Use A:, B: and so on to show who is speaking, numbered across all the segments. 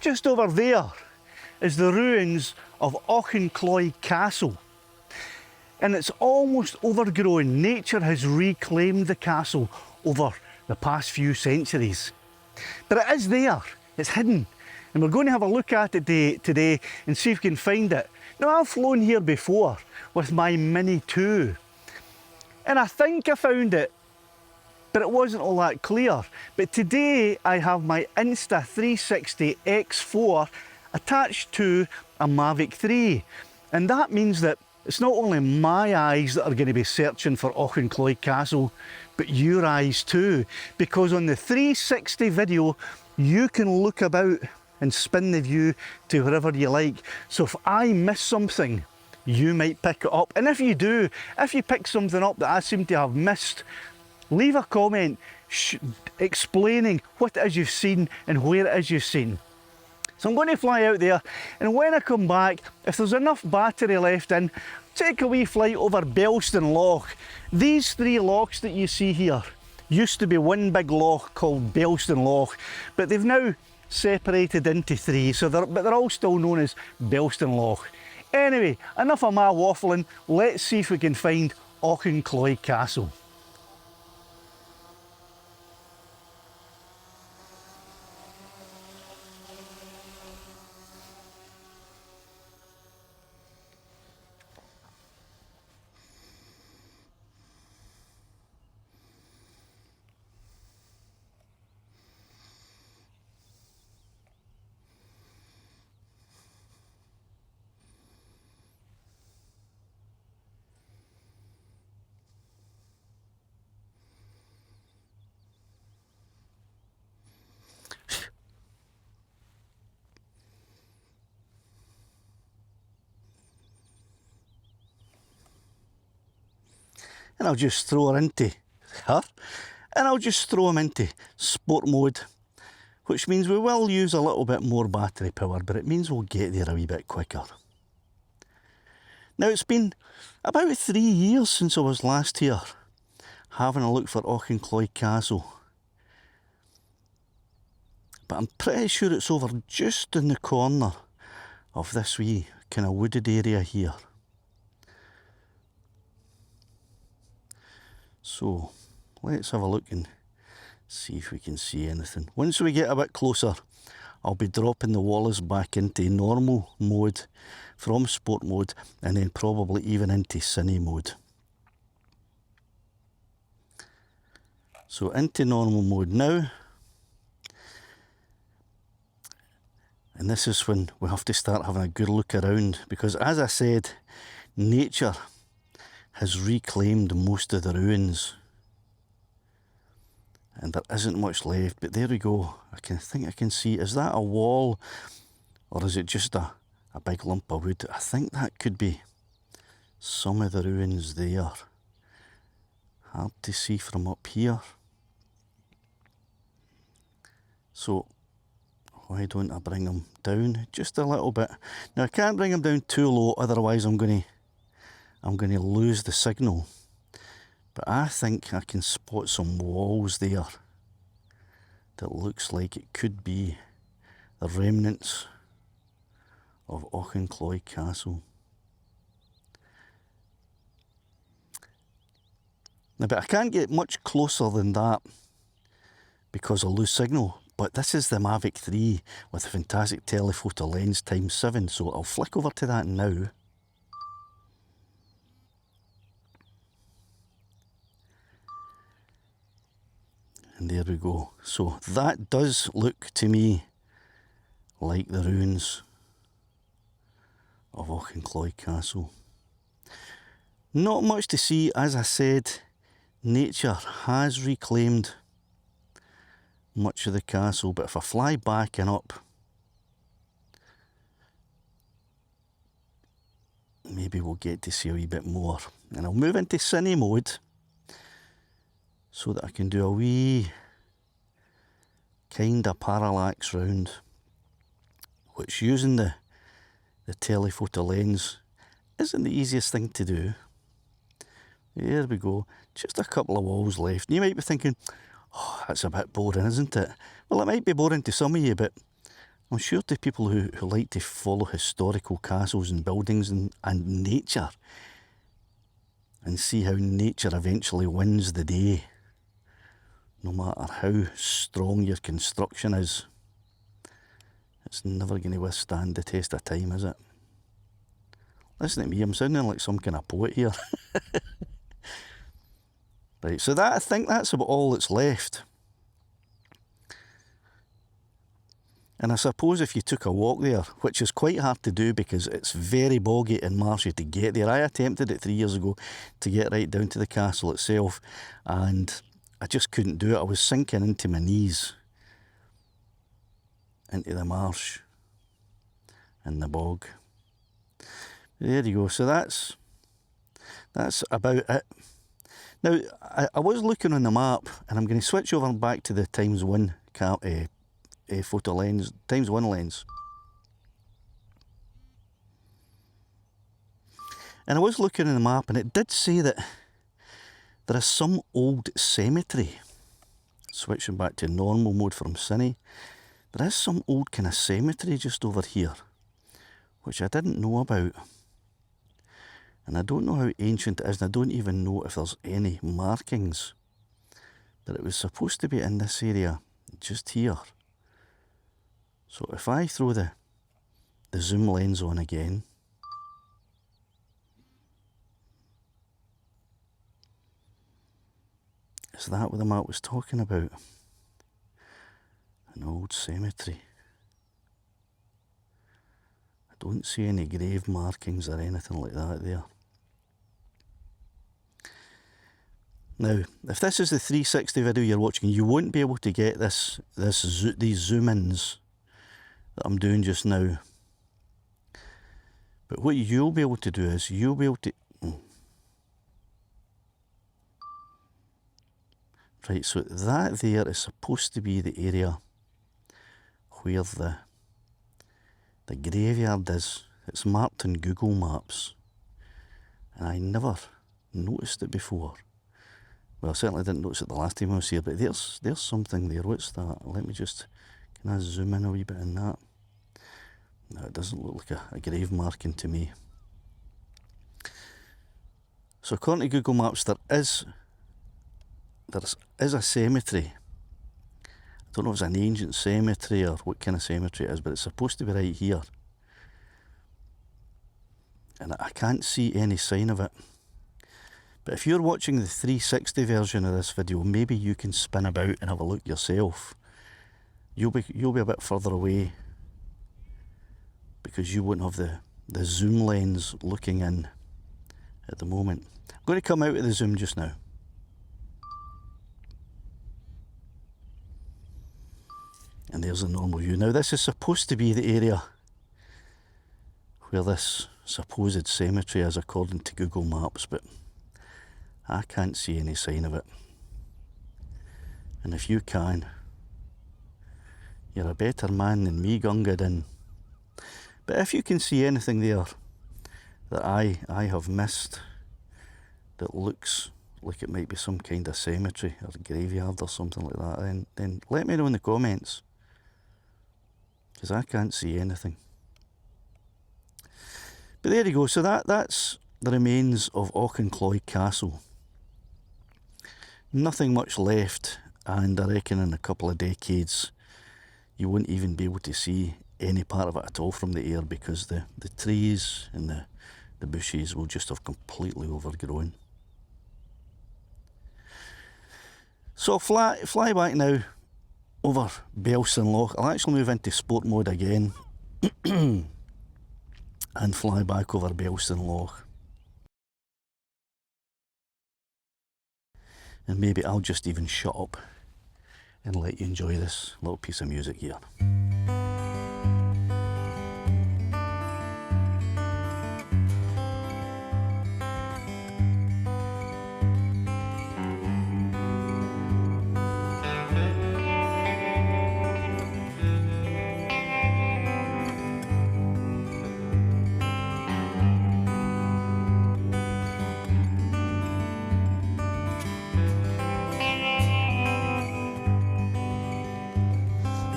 A: Just over there is the ruins of Auchincloy Castle. And it's almost overgrown. Nature has reclaimed the castle over the past few centuries. But it is there, it's hidden. And we're going to have a look at it today and see if we can find it. Now, I've flown here before with my Mini 2. And I think I found it, but it wasn't all that clear. But today I have my Insta360 X4 attached to a Mavic 3. And that means that it's not only my eyes that are going to be searching for Auchincloy Castle, but your eyes too. Because on the 360 video, you can look about and spin the view to wherever you like. So if I miss something, you might pick it up. And if you do, if you pick something up that I seem to have missed, leave a comment explaining what it is you've seen and where it is you've seen. So I'm going to fly out there, and when I come back, if there's enough battery left in, take a wee flight over Banton Loch. These three lochs that you see here used to be one big loch called Banton Loch, but they've now separated into three, but they're all still known as Banton Loch. Anyway, enough of my waffling, let's see if we can find Auchincloy Castle. And I'll just throw her into sport mode, which means we will use a little bit more battery power, but it means we'll get there a wee bit quicker. Now, it's been about 3 years since I was last here having a look for Auchincloy Castle, but I'm pretty sure it's over just in the corner of this wee kind of wooded area here. So let's have a look and see if we can see anything. Once we get a bit closer, I'll be dropping the Wallace back into normal mode from sport mode, and then probably even into cine mode. So into normal mode now. And this is when we have to start having a good look around, because as I said, nature has reclaimed most of the ruins. And there isn't much left, but there we go. I think I can see, is that a wall or is it just a big lump of wood? I think that could be some of the ruins there. Hard to see from up here. So why don't I bring them down just a little bit? Now I can't bring them down too low, otherwise I'm going to lose the signal. But I think I can spot some walls there that looks like it could be the remnants of Auchincloy Castle. Now, but I can't get much closer than that because I'll lose signal. But this is the Mavic 3 with a fantastic telephoto lens ×7, so I'll flick over to that now. And there we go. So that does look to me like the ruins of Auchincloy Castle. Not much to see, as I said, nature has reclaimed much of the castle, but if I fly back and up, maybe we'll get to see a wee bit more. And I'll move into cine mode so that I can do a wee kind of parallax round, which using the telephoto lens isn't the easiest thing to do. There we go, just a couple of walls left. And you might be thinking, oh, that's a bit boring, isn't it? Well, it might be boring to some of you, but I'm sure to people who like to follow historical castles and buildings and nature, and see how nature eventually wins the day, no matter how strong your construction is, it's never going to withstand the test of time, is it? Listen to me, I'm sounding like some kind of poet here. Right, so I think that's about all that's left. And I suppose if you took a walk there, which is quite hard to do because it's very boggy and marshy to get there. I attempted it 3 years ago to get right down to the castle itself, and I just couldn't do it. I was sinking into my knees, into the marsh and the bog. There you go. So that's about it. Now, I was looking on the map, and I'm going to switch over back to the ×1 photo lens, ×1 lens. And I was looking at the map, and it did say that there is some old cemetery. Switching back to normal mode from cine. There is some old kind of cemetery just over here, which I didn't know about. And I don't know how ancient it is, and I don't even know if there's any markings. But it was supposed to be in this area, just here. So if I throw the zoom lens on again, is that what the map was talking about? An old cemetery. I don't see any grave markings or anything like that there. Now, if this is the 360 video you're watching, you won't be able to get these zoom-ins that I'm doing just now. But what you'll be able to do is, you'll be able to... Right, so that there is supposed to be the area where the graveyard is. It's marked on Google Maps, and I never noticed it before. Well, I certainly didn't notice it the last time I was here, but there's something there. What's that? Let me just, can I zoom in a wee bit in that? No, it doesn't look like a grave marking to me. So according to Google Maps, there is a cemetery. I don't know if it's an ancient cemetery or what kind of cemetery it is, but it's supposed to be right here. And I can't see any sign of it. But if you're watching the 360 version of this video, maybe you can spin about and have a look yourself. You'll be a bit further away because you won't have the zoom lens looking in at the moment. I'm going to come out of the zoom just now. And there's a normal view. Now this is supposed to be the area where this supposed cemetery is according to Google Maps, but I can't see any sign of it. And if you can, you're a better man than me, Gunga Din. But if you can see anything there that I have missed that looks like it might be some kind of cemetery or graveyard or something like that, then let me know in the comments, because I can't see anything. But there you go. So that's the remains of Auchincloy Castle. Nothing much left, and I reckon in a couple of decades you won't even be able to see any part of it at all from the air, because the trees and the bushes will just have completely overgrown. So fly back now over Belsen Loch. I'll actually move into sport mode again and fly back over Belsen Loch. And maybe I'll just even shut up and let you enjoy this little piece of music here.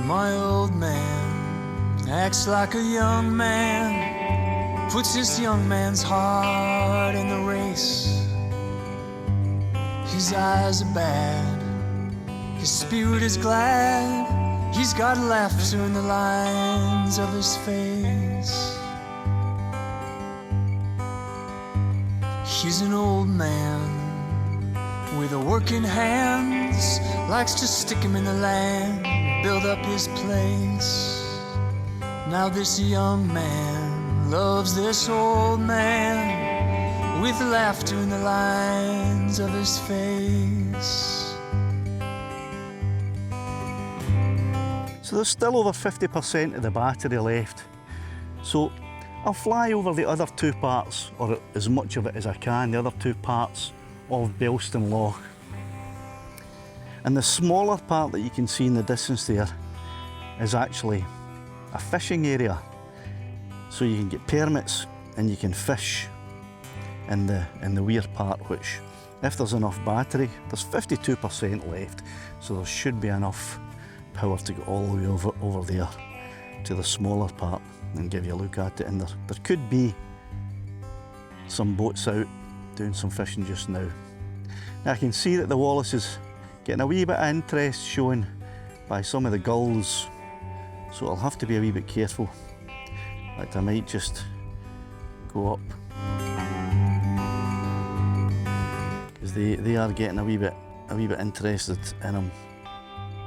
B: My old man acts like a young man, puts this young man's heart in the race. His eyes are bad, his spirit is glad. He's got laughter in the lines of his face. He's an old man with a working hands, likes to stick him in the land, build up his place. Now this young man loves this old man with laughter in the lines of his face.
A: So there's still over 50% of the battery left. So I'll fly over the other two parts, or as much of it as I can, the other two parts of Banton Loch. And the smaller part that you can see in the distance there is actually a fishing area. So you can get permits and you can fish in the weir part, which, if there's enough battery, there's 52% left, so there should be enough power to go all the way over there to the smaller part and give you a look at it. And there could be some boats out doing some fishing just now. Now I can see that the Wallace is getting a wee bit of interest shown by some of the gulls, so I'll have to be a wee bit careful. In fact, I might just go up, because they are getting a wee bit interested in them.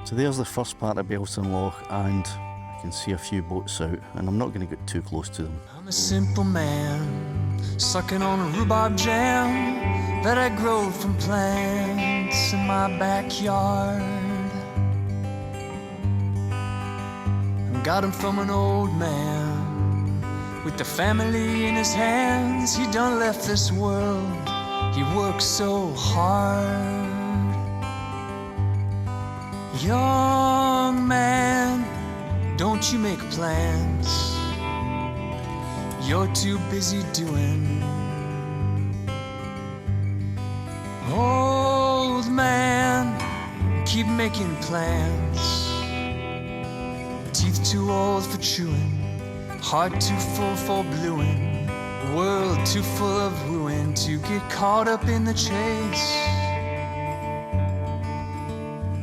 A: So there's the first part of Banton Loch, and I can see a few boats out, and I'm not going to get too close to them.
B: I'm a simple man, sucking on a rhubarb jam that I grow from plants in my backyard. I got 'em from an old man with the family in his hands. He done left this world, he worked so hard. Young man, don't you make plans, you're too busy doing. Old man, keep making plans, teeth too old for chewing, heart too full for bluing, world too full of ruin to get caught up in the chase.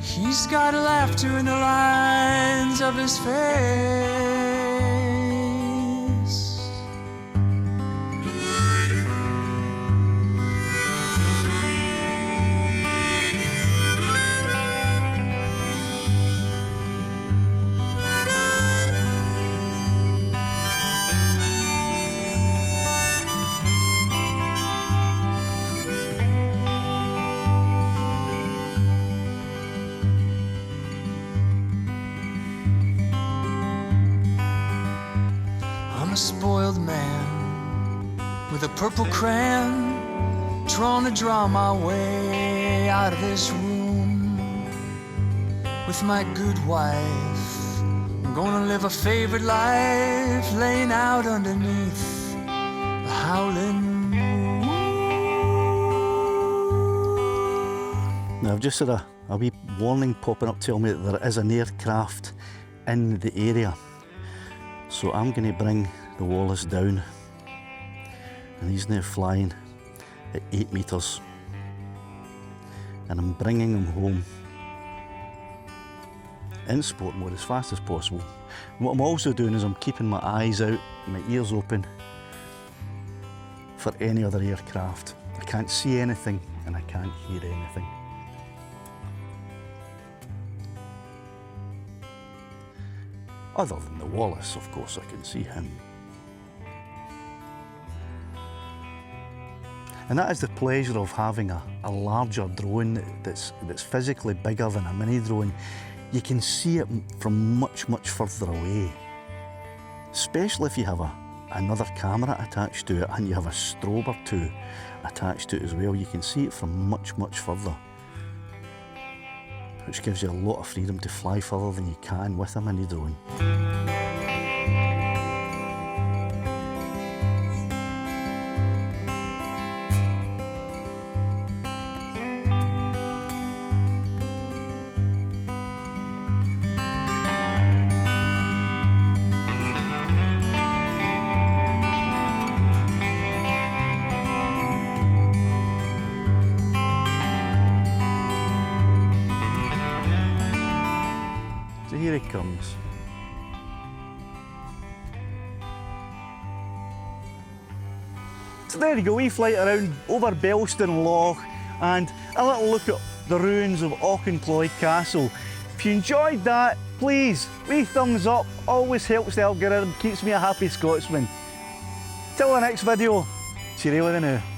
B: He's got laughter in the lines of his face. A spoiled man with a purple crayon, trying to draw my way out of this room. With my good wife, I'm gonna live a favorite life, laying out underneath the howling moon.
A: Now I've just had a wee warning popping up telling me that there is an aircraft in the area. So I'm going to bring the Wallace down, and he's now flying at 8 metres, and I'm bringing him home in sport mode as fast as possible. And what I'm also doing is I'm keeping my eyes out, my ears open for any other aircraft. I can't see anything and I can't hear anything. Other than the Wallace, of course, I can see him. And that is the pleasure of having a larger drone that's physically bigger than a mini drone. You can see it from much, much further away. Especially if you have another camera attached to it and you have a strobe or two attached to it as well. You can see it from much, much further, which gives you a lot of freedom to fly further than you can with a mini drone. So here he comes. So there you go, we flight around over Belston Loch and a little look at the ruins of Auchincloy Castle. If you enjoyed that, please, wee thumbs up, always helps the algorithm, keeps me a happy Scotsman. Till the next video, cheerio the now.